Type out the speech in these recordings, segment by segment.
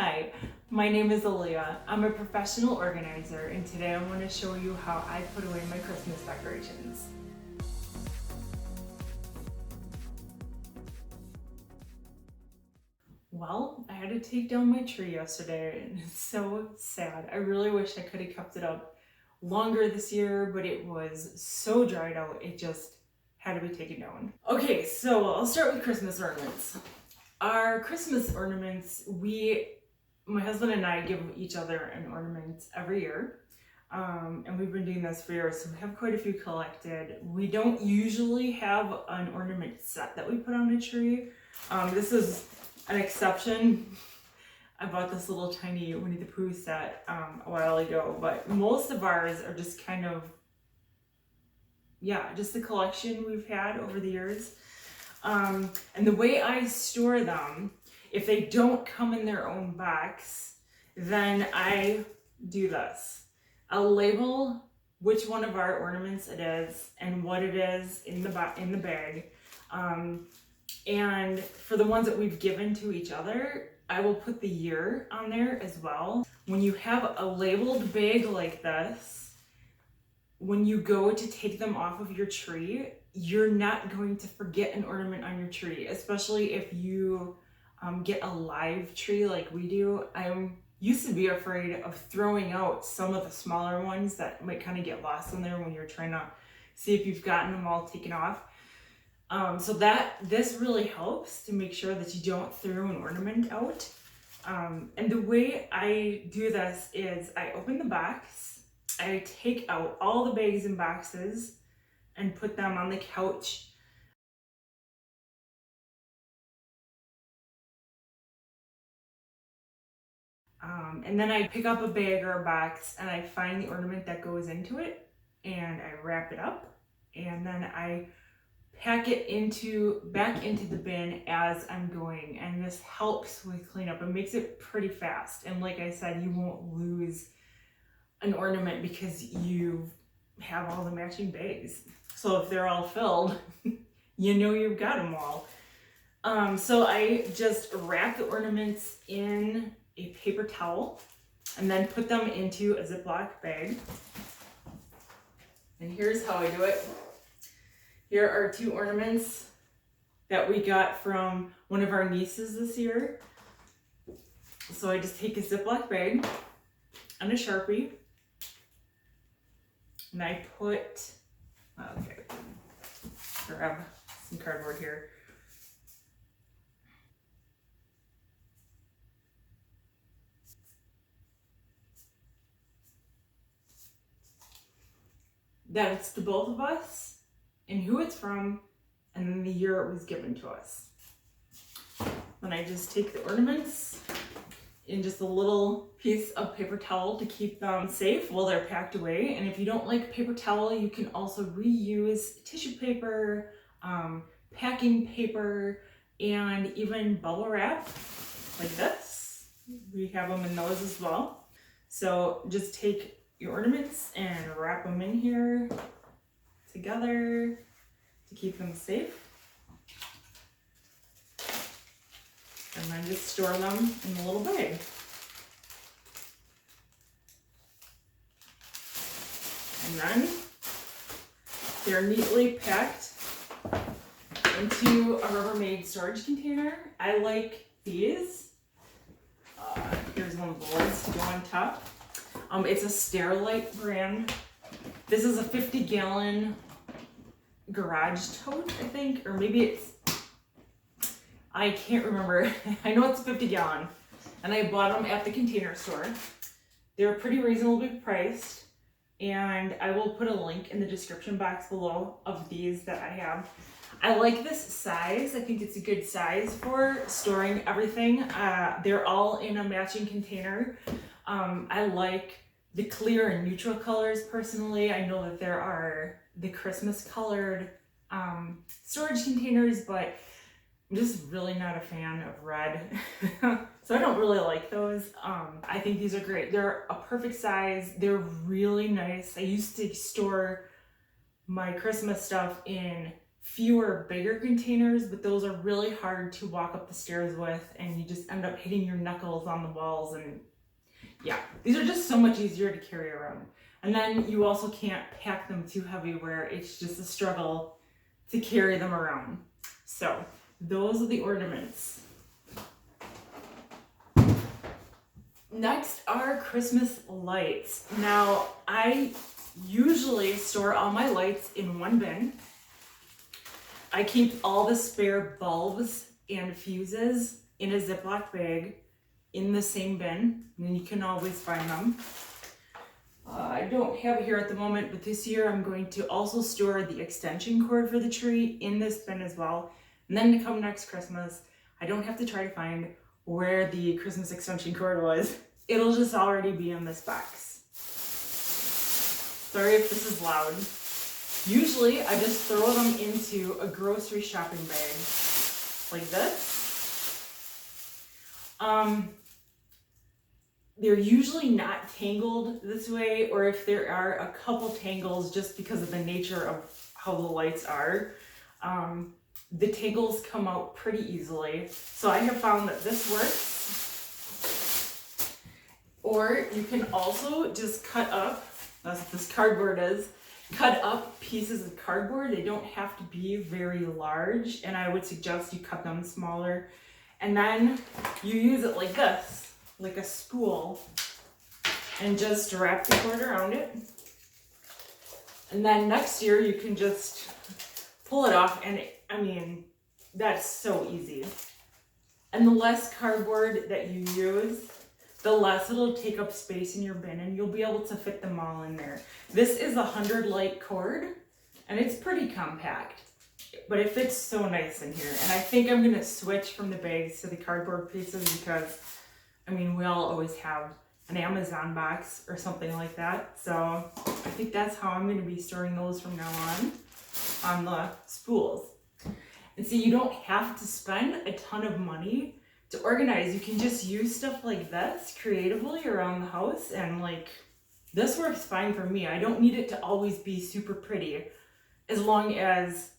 Hi, my name is Aaliyah. I'm a professional organizer, and today I want to show you how I put away my Christmas decorations. Well, I had to take down my tree yesterday, and it's so sad. I really wish I could have kept it up longer this year, but it was so dried out, it just had to be taken down. Okay, so I'll start with Christmas ornaments. Our Christmas ornaments, my husband and I give each other an ornament every year. And we've been doing this for years, so we have quite a few collected. We don't usually have an ornament set that we put on a tree. This is an exception. I bought this little tiny Winnie the Pooh set a while ago, but most of ours are just kind of, just the collection we've had over the years. And the way I store them, if they don't come in their own box, then I do this. I'll label which one of our ornaments it is and what it is in the bag. And for the ones that we've given to each other, I will put the year on there as well. When you have a labeled bag like this, when you go to take them off of your tree, you're not going to forget an ornament on your tree, especially if you get a live tree like we do. I used to be afraid of throwing out some of the smaller ones that might kind of get lost in there when you're trying to see if you've gotten them all taken off. So this really helps to make sure that you don't throw an ornament out. And the way I do this is I open the box, I take out all the bags and boxes and put them on the couch. And then I pick up a bag or a box and I find the ornament that goes into it and I wrap it up, and then I pack it back into the bin as I'm going, and this helps with cleanup. It makes it pretty fast, and like I said, you won't lose an ornament because you have all the matching bags. So if they're all filled, you know you've got them all. So I just wrap the ornaments in a paper towel and then put them into a Ziploc bag. And here's how I do it. Here are 2 ornaments that we got from one of our nieces this year. So I just take a Ziploc bag and a Sharpie, and I grab some cardboard here. That it's to both of us and who it's from, and then the year it was given to us. Then I just take the ornaments in just a little piece of paper towel to keep them safe while they're packed away. And if you don't like paper towel, you can also reuse tissue paper, packing paper, and even bubble wrap like this. We have them in those as well. So just take your ornaments and wrap them in here together to keep them safe. And then just store them in a little bag. And then they're neatly packed into a Rubbermaid storage container. I like these. Here's one of the lids to go on top. It's a Sterilite brand. This is a 50-gallon garage tote, I think, or maybe I can't remember. I know it's 50-gallon, and I bought them at the Container Store. They're pretty reasonably priced, and I will put a link in the description box below of these that I have. I like this size. I think it's a good size for storing everything. They're all in a matching container. I like the clear and neutral colors personally. I know that there are the Christmas colored storage containers, but I'm just really not a fan of red. So I don't really like those. I think these are great. They're a perfect size. They're really nice. I used to store my Christmas stuff in fewer bigger containers, but those are really hard to walk up the stairs with, and you just end up hitting your knuckles on the walls. And yeah, these are just so much easier to carry around. And then you also can't pack them too heavy where it's just a struggle to carry them around. So those are the ornaments. Next are Christmas lights. Now, I usually store all my lights in one bin. I keep all the spare bulbs and fuses in a Ziploc bag in the same bin, and you can always find them. I don't have it here at the moment, but this year I'm going to also store the extension cord for the tree in this bin as well. And then to come next Christmas, I don't have to try to find where the Christmas extension cord was. It'll just already be in this box. Sorry if this is loud. Usually I just throw them into a grocery shopping bag like this. They're usually not tangled this way, or if there are a couple tangles just because of the nature of how the lights are, the tangles come out pretty easily. So I have found that this works. Or you can also just cut up, that's what this cardboard is, cut up pieces of cardboard. They don't have to be very large, and I would suggest you cut them smaller. And then you use it like this, like a spool, and just wrap the cord around it. And then next year you can just pull it off, and that's so easy. And the less cardboard that you use, the less it'll take up space in your bin, and you'll be able to fit them all in there. This is a 100 light cord, and it's pretty compact, but it fits so nice in here. And I think I'm gonna switch from the bags to the cardboard pieces because, we all always have an Amazon box or something like that. So I think that's how I'm gonna be storing those from now on the spools. And see, you don't have to spend a ton of money to organize. You can just use stuff like this creatively around the house, and this works fine for me. I don't need it to always be super pretty, as long as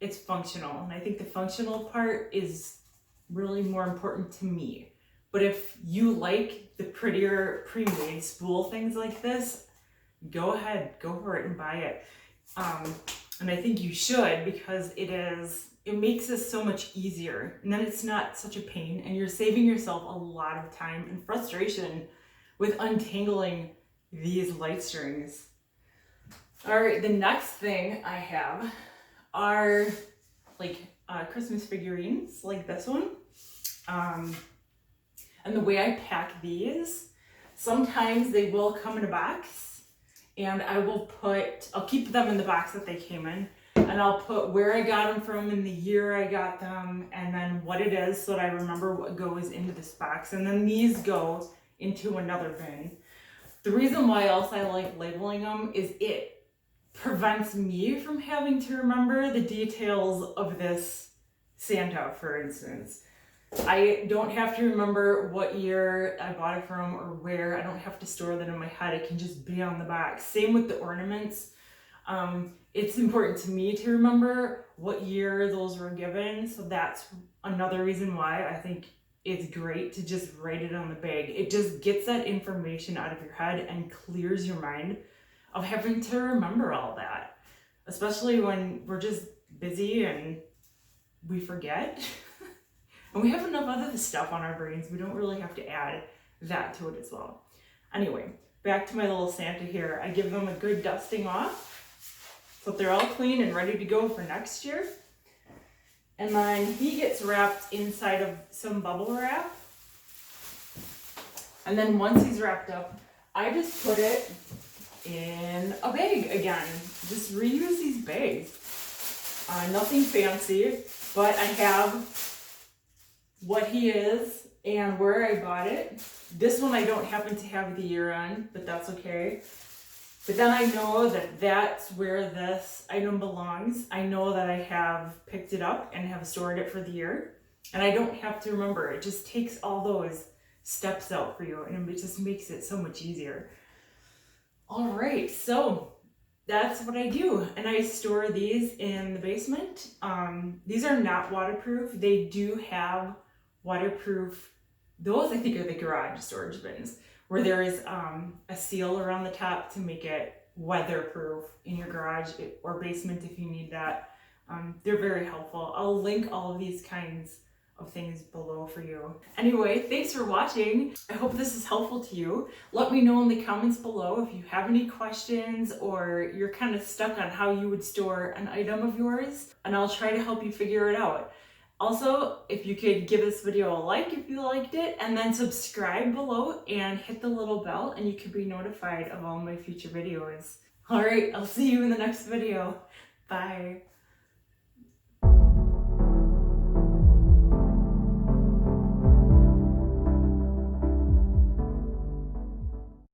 it's functional. And I think the functional part is really more important to me. But if you like the prettier pre-made spool things like this, go ahead, go for it and buy it. And I think you should, because it makes this so much easier, and then it's not such a pain, and you're saving yourself a lot of time and frustration with untangling these light strings. All right, the next thing I have are Christmas figurines like this one. And the way I pack these, sometimes they will come in a box, and I'll keep them in the box that they came in, and I'll put where I got them from and the year I got them, and then what it is, so that I remember what goes into this box. And then these go into another bin. The reason why else I like labeling them is it prevents me from having to remember the details of this Santa, for instance. I don't have to remember what year I bought it from or where. I don't have to store that in my head. It can just be on the box. Same with the ornaments. It's important to me to remember what year those were given. So that's another reason why I think it's great to just write it on the bag. It just gets that information out of your head and clears your mind of having to remember all that, especially when we're just busy and we forget. And we have enough other stuff on our brains. We don't really have to add that to it as well. Anyway, back to my little Santa here. I give them a good dusting off, so they're all clean and ready to go for next year. And then he gets wrapped inside of some bubble wrap. And then once he's wrapped up, I just put it in a bag again. Just reuse these bags. Nothing fancy, but I have what he is and where I bought it. This one I don't happen to have the year on, but that's okay. But then I know that that's where this item belongs. I know that I have picked it up and have stored it for the year, and I don't have to remember. It just takes all those steps out for you, and it just makes it so much easier. All right, so that's what I do. And I store these in the basement. These are not waterproof. They do have waterproof, those I think are the garage storage bins, where there is a seal around the top to make it weatherproof in your garage or basement if you need that. They're very helpful. I'll link all of these kinds of things below for you. Anyway, thanks for watching. I hope this is helpful to you. Let me know in the comments below if you have any questions or you're kind of stuck on how you would store an item of yours, and I'll try to help you figure it out. Also, if you could give this video a like if you liked it, and then subscribe below and hit the little bell, and you can be notified of all my future videos. All right, I'll see you in the next video. Bye.